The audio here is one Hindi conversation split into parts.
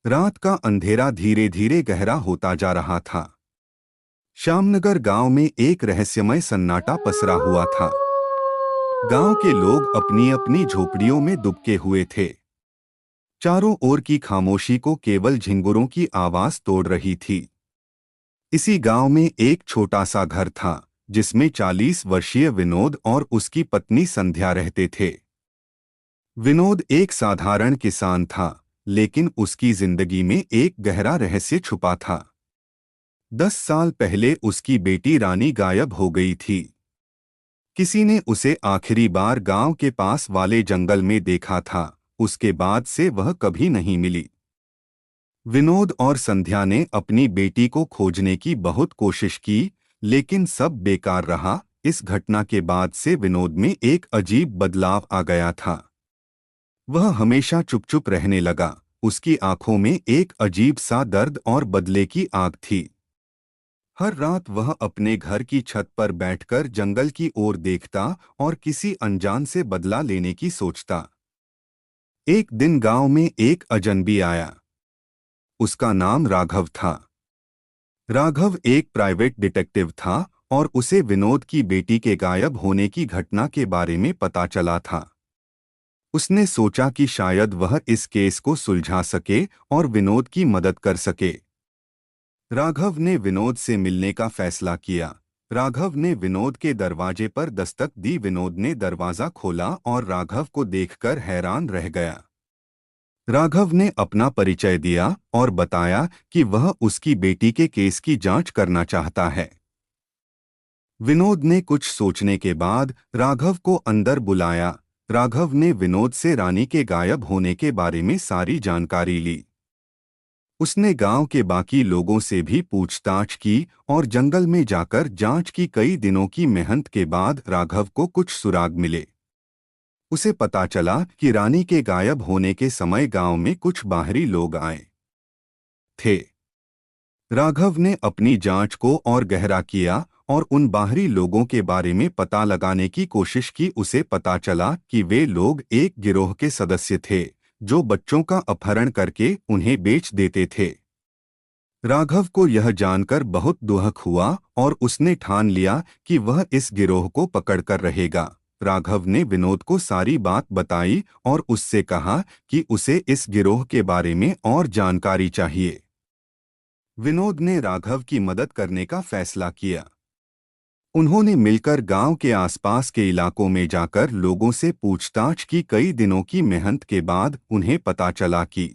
रात का अंधेरा धीरे धीरे गहरा होता जा रहा था। श्यामनगर गांव में एक रहस्यमय सन्नाटा पसरा हुआ था। गांव के लोग अपनी अपनी झोपड़ियों में दुबके हुए थे। चारों ओर की खामोशी को केवल झिंगुरों की आवाज तोड़ रही थी। इसी गांव में एक छोटा सा घर था जिसमें 40 वर्षीय विनोद और उसकी पत्नी संध्या रहते थे। विनोद एक साधारण किसान था, लेकिन उसकी जिंदगी में एक गहरा रहस्य छुपा था। 10 साल पहले उसकी बेटी रानी गायब हो गई थी। किसी ने उसे आखिरी बार गांव के पास वाले जंगल में देखा था। उसके बाद से वह कभी नहीं मिली। विनोद और संध्या ने अपनी बेटी को खोजने की बहुत कोशिश की, लेकिन सब बेकार रहा। इस घटना के बाद से विनोद में एक अजीब बदलाव आ गया था। वह हमेशा चुप चुप रहने लगा। उसकी आंखों में एक अजीब सा दर्द और बदले की आग थी। हर रात वह अपने घर की छत पर बैठकर जंगल की ओर देखता और किसी अनजान से बदला लेने की सोचता। एक दिन गांव में एक अजनबी आया। उसका नाम राघव था। राघव एक प्राइवेट डिटेक्टिव था और उसे विनोद की बेटी के गायब होने की घटना के बारे में पता चला था। उसने सोचा कि शायद वह इस केस को सुलझा सके और विनोद की मदद कर सके। राघव ने विनोद से मिलने का फैसला किया। राघव ने विनोद के दरवाजे पर दस्तक दी। विनोद ने दरवाजा खोला और राघव को देखकर हैरान रह गया। राघव ने अपना परिचय दिया और बताया कि वह उसकी बेटी के केस की जांच करना चाहता है। विनोद ने कुछ सोचने के बाद राघव को अंदर बुलाया। राघव ने विनोद से रानी के गायब होने के बारे में सारी जानकारी ली। उसने गांव के बाकी लोगों से भी पूछताछ की और जंगल में जाकर जांच की। कई दिनों की मेहनत के बाद राघव को कुछ सुराग मिले। उसे पता चला कि रानी के गायब होने के समय गांव में कुछ बाहरी लोग आए थे। राघव ने अपनी जांच को और गहरा किया और उन बाहरी लोगों के बारे में पता लगाने की कोशिश की। उसे पता चला कि वे लोग एक गिरोह के सदस्य थे जो बच्चों का अपहरण करके उन्हें बेच देते थे। राघव को यह जानकर बहुत दुख हुआ और उसने ठान लिया कि वह इस गिरोह को पकड़कर रहेगा। राघव ने विनोद को सारी बात बताई और उससे कहा कि उसे इस गिरोह के बारे में और जानकारी चाहिए। विनोद ने राघव की मदद करने का फैसला किया। उन्होंने मिलकर गांव के आसपास के इलाकों में जाकर लोगों से पूछताछ की। कई दिनों की मेहनत के बाद उन्हें पता चला कि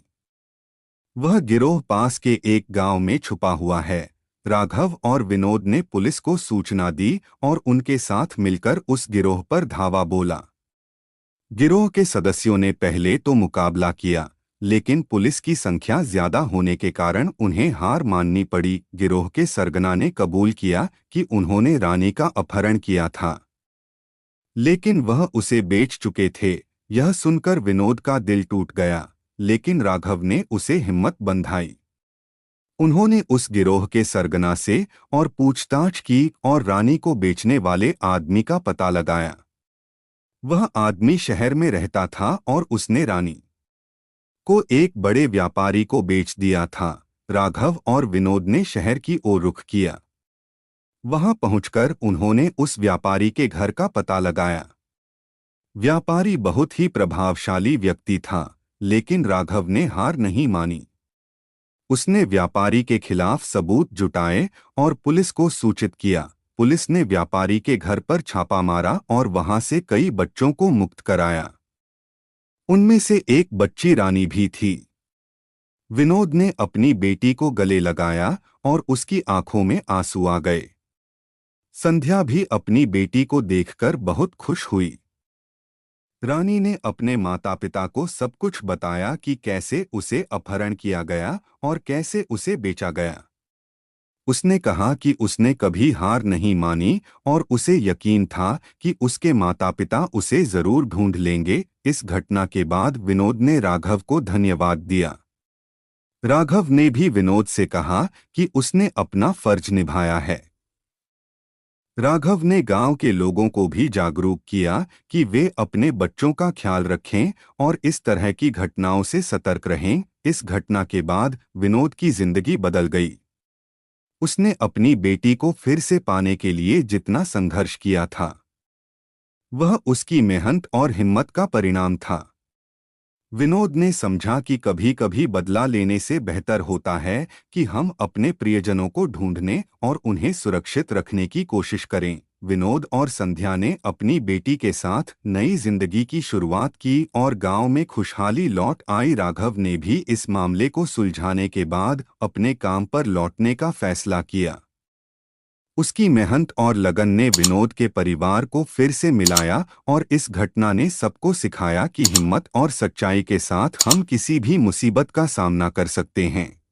वह गिरोह पास के एक गांव में छुपा हुआ है। राघव और विनोद ने पुलिस को सूचना दी और उनके साथ मिलकर उस गिरोह पर धावा बोला। गिरोह के सदस्यों ने पहले तो मुकाबला किया, लेकिन पुलिस की संख्या ज्यादा होने के कारण उन्हें हार माननी पड़ी। गिरोह के सरगना ने कबूल किया कि उन्होंने रानी का अपहरण किया था, लेकिन वह उसे बेच चुके थे। यह सुनकर विनोद का दिल टूट गया, लेकिन राघव ने उसे हिम्मत बंधाई। उन्होंने उस गिरोह के सरगना से और पूछताछ की और रानी को बेचने वाले आदमी का पता लगाया। वह आदमी शहर में रहता था और उसने रानी को एक बड़े व्यापारी को बेच दिया था। राघव और विनोद ने शहर की ओर रुख किया। वहां पहुंचकर उन्होंने उस व्यापारी के घर का पता लगाया। व्यापारी बहुत ही प्रभावशाली व्यक्ति था, लेकिन राघव ने हार नहीं मानी। उसने व्यापारी के खिलाफ सबूत जुटाए और पुलिस को सूचित किया। पुलिस ने व्यापारी के घर पर छापा मारा और वहां से कई बच्चों को मुक्त कराया। उनमें से एक बच्ची रानी भी थी। विनोद ने अपनी बेटी को गले लगाया और उसकी आंखों में आंसू आ गए। संध्या भी अपनी बेटी को देखकर बहुत खुश हुई। रानी ने अपने माता पिता को सब कुछ बताया कि कैसे उसे अपहरण किया गया और कैसे उसे बेचा गया। उसने कहा कि उसने कभी हार नहीं मानी और उसे यकीन था कि उसके माता पिता उसे जरूर ढूंढ लेंगे। इस घटना के बाद विनोद ने राघव को धन्यवाद दिया। राघव ने भी विनोद से कहा कि उसने अपना फर्ज निभाया है। राघव ने गांव के लोगों को भी जागरूक किया कि वे अपने बच्चों का ख्याल रखें और इस तरह की घटनाओं से सतर्क रहें। इस घटना के बाद विनोद की जिंदगी बदल गई। उसने अपनी बेटी को फिर से पाने के लिए जितना संघर्ष किया था, वह उसकी मेहनत और हिम्मत का परिणाम था। विनोद ने समझा कि कभी कभी बदला लेने से बेहतर होता है कि हम अपने प्रियजनों को ढूंढने और उन्हें सुरक्षित रखने की कोशिश करें। विनोद और संध्या ने अपनी बेटी के साथ नई जिंदगी की शुरुआत की और गांव में खुशहाली लौट आई। राघव ने भी इस मामले को सुलझाने के बाद अपने काम पर लौटने का फैसला किया। उसकी मेहनत और लगन ने विनोद के परिवार को फिर से मिलाया और इस घटना ने सबको सिखाया कि हिम्मत और सच्चाई के साथ हम किसी भी मुसीबत का सामना कर सकते हैं।